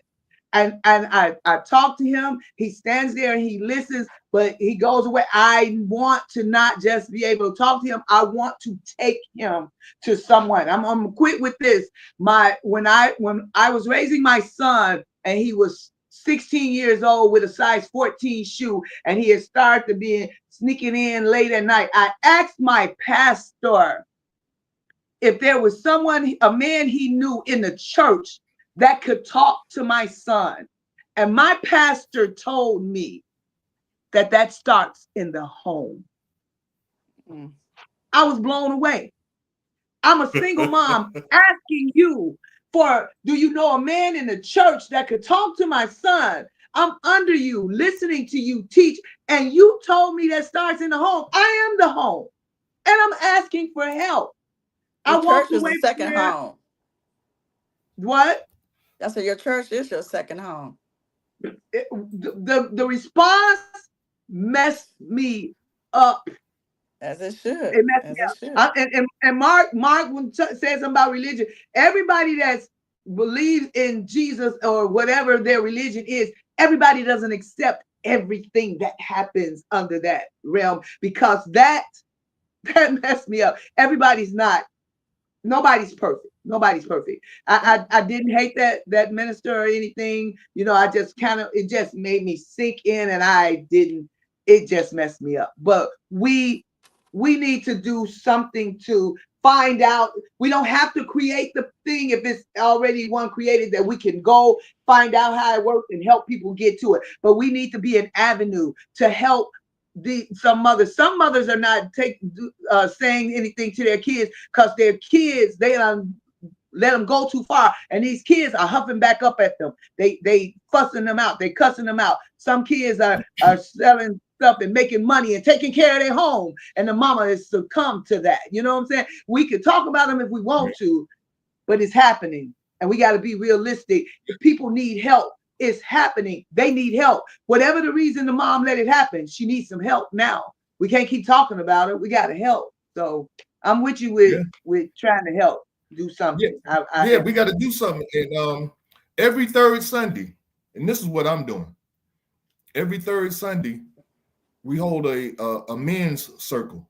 and I talk to him. He stands there and he listens, but he goes away. I want to not just be able to talk to him. I want to take him to someone. I'm gonna quit with this. When I was raising my son and he was 16 years old with a size 14 shoe, and he had started to be sneaking in late at night, I asked my pastor if there was someone, a man he knew in the church that could talk to my son. And my pastor told me that starts in the home. I was blown away. I'm a single mom asking you do you know a man in the church that could talk to my son? I'm under you, listening to you teach, and you told me that starts in the home. I am the home, and I'm asking for help. Your church is the second home. What? That's what your church is, your second home. The response messed me up. As it should. It messed me up. And Mark said something about religion. Everybody that believes in Jesus or whatever their religion is, everybody doesn't accept everything that happens under that realm, because that messed me up. Nobody's perfect. Nobody's perfect. I didn't hate that minister or anything. I just it just made me sink in, and it just messed me up. But we need to do something to find out. We don't have to create the thing if it's already one created, that we can go find out how it works and help people get to it. But we need to be an avenue to help some mothers. Some mothers are not saying anything to their kids because their kids, they let them go too far, and these kids are huffing back up at them. They fussing them out. They cussing them out. Some kids are selling stuff and making money and taking care of their home, and the mama has succumbed to that. You know what I'm saying? We could talk about them if we want to, but it's happening, and we got to be realistic. If people need help, it's happening. They need help. Whatever the reason the mom let it happen, she needs some help now. We can't keep talking about it. We got to help. So I'm with you with trying to help. Do something. We got to do something. And every third Sunday, and this is what I'm doing. Every third Sunday, we hold a men's circle.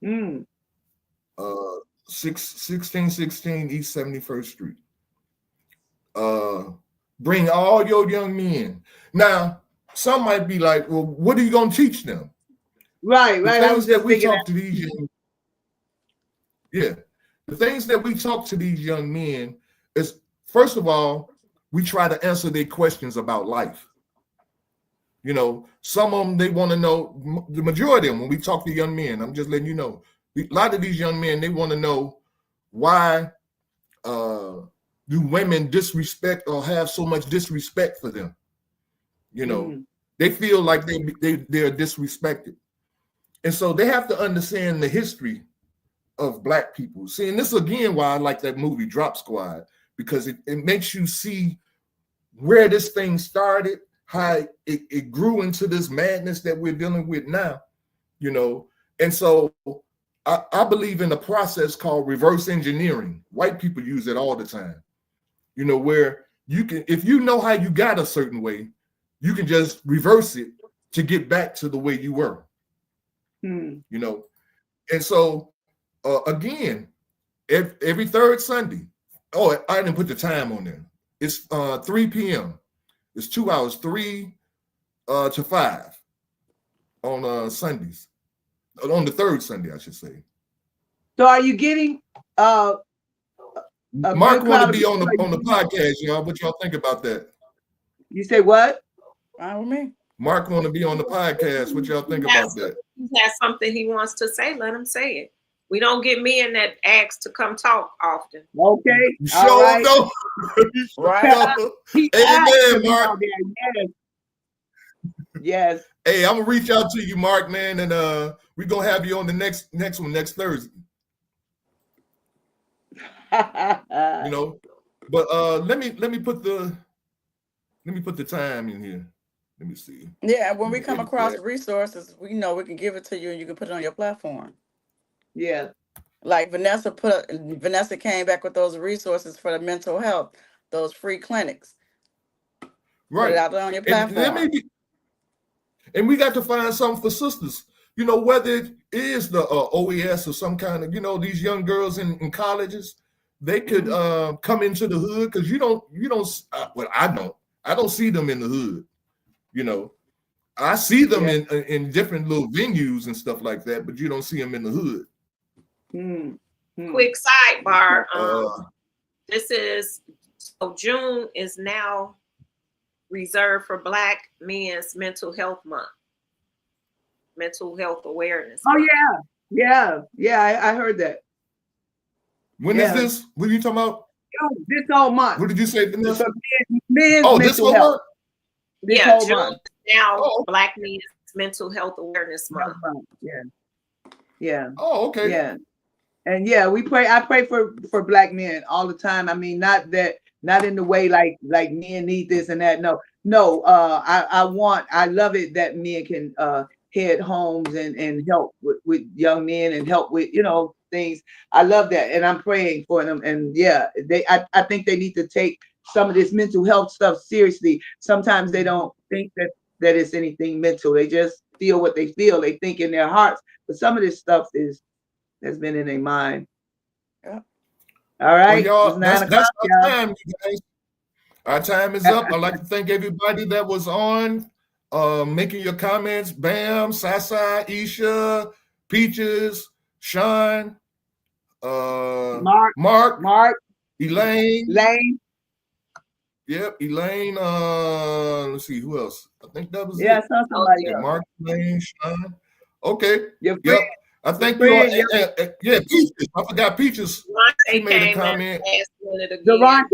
1616 East 71st Street. Bring all your young men. Now, some might be like, well, what are you going to teach them? Right. The things that we talk to these young, the things that we talk to these young men is, first of all, we try to answer their questions about life. Some of them, they want to know, the majority of them, when we talk to young men, I'm just letting you know, a lot of these young men, they want to know why do women disrespect or have so much disrespect for them? They feel like they're disrespected. And so they have to understand the history of Black people. See, and this is again why I like that movie Drop Squad, because it makes you see where this thing started, how it grew into this madness that we're dealing with now, And so I believe in a process called reverse engineering. White people use it all the time, where you can, if you know how you got a certain way, you can just reverse it to get back to the way you were, And so again, every third Sunday. Oh, I didn't put the time on there. It's 3 p.m. It's 2 hours, 3 to 5 on Sundays. On the third Sunday, I should say. So are you getting Mark want to be on the podcast, y'all. What y'all think about that? You say what? Fine with me. Mark want to be on the podcast. What y'all think about that? He has something he wants to say. Let him say it. We don't get men that ask to come talk often. Okay. Show right. though. Right. Amen, Mark. Yes. Hey, I'm gonna reach out to you, Mark, man, and we're gonna have you on the next one next Thursday. But let me put the time in here. Let me see. Yeah, when we come across resources, we know we can give it to you and you can put it on your platform. Yeah. Like Vanessa came back with those resources for the mental health, those free clinics. Right. Put it out there on your platform. And we got to find something for sisters. You know, whether it is the OES or some kind of, you know, these young girls in colleges, they could come into the hood, because you don't. Well, I don't see them in the hood. You know, I see them in different little venues and stuff like that, but you don't see them in the hood. Quick sidebar. June is now reserved for Black Men's Mental Health Month. Mental health awareness. Oh yeah. I heard that. When is this? What are you talking about? This whole month. What did you say? Men's this whole health. month? Yeah, June now Black Men's Mental Health Awareness Month. Yeah. Oh, okay. Yeah. And yeah, I pray for Black men all the time. I mean, not in the way like men need this and that. No. I love it that men can head homes and help with young men and help with, you know, things. I love that, and I'm praying for them. And yeah, I think they need to take some of this mental health stuff seriously. Sometimes they don't think that it's anything mental. They just feel what they feel. They think in their hearts, but some of this stuff has been in their mind. Yeah. All right, well, y'all, that's our time, you guys. Our time is up. I'd like to thank everybody that was on, making your comments. Bam, Sasa, Isha, Peaches, Sean, Mark, Elaine. Yep, Elaine. Let's see, who else? I think that was it. Somebody else. Mark, Elaine, Sean. Okay. Yep. I thank you all. Yeah, Peaches. I forgot Peaches. She made a comment. Durante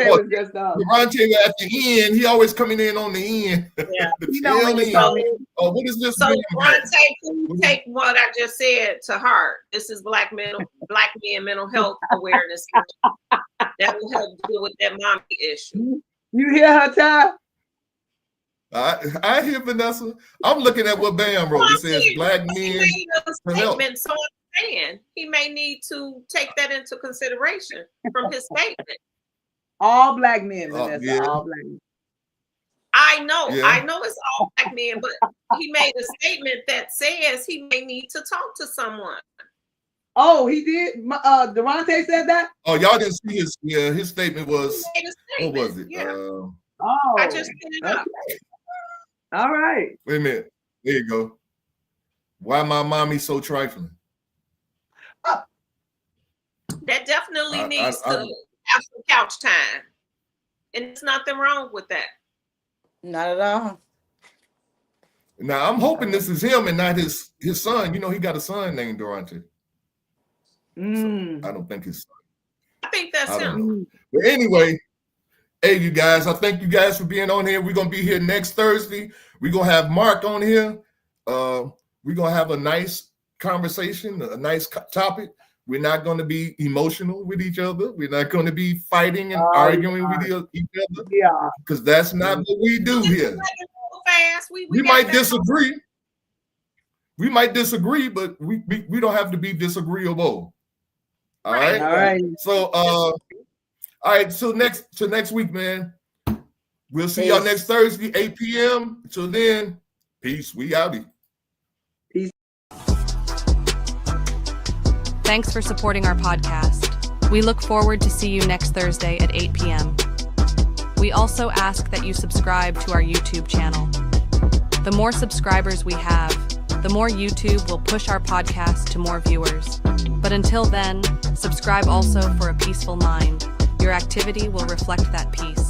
was just Durante at the end. He always coming in on the end. Yeah. What is this? So Durante, take what I just said to heart. This is Black men mental health awareness. That will help deal with that mommy issue. You hear her, Ty? I hear Vanessa. I'm looking at what Bam wrote. It says Black men. He made a statement, so I'm saying he may need to take that into consideration from his statement. All Black men, Vanessa. All Black men. I know it's all Black men, but he made a statement that says he may need to talk to someone. Oh, he did? Durante said that? Oh, y'all didn't see his statement was, what was it? Yeah. I just put it up. All right. Wait a minute. There you go. Why my mommy so trifling? That definitely needs to have some couch time. And there's nothing wrong with that. Not at all. Now, I'm hoping this is him and not his son. You know, he got a son named Durante. So I don't think his son. I think that's him. But anyway, hey, you guys, I thank you guys for being on here. We're going to be here next Thursday. We're going to have Mark on here. We're going to have a nice conversation, a nice topic. We're not going to be emotional with each other. We're not going to be fighting and arguing with each other. Yeah. Because that's not what we do here. We might disagree. We might disagree, but we don't have to be disagreeable. All right. All right. So all right, so next week, man. We'll see y'all next Thursday, 8 p.m. Until then, peace. We outie. Peace. Thanks for supporting our podcast. We look forward to see you next Thursday at 8 p.m. We also ask that you subscribe to our YouTube channel. The more subscribers we have, the more YouTube will push our podcast to more viewers. But until then, subscribe also for a peaceful mind. Your activity will reflect that peace.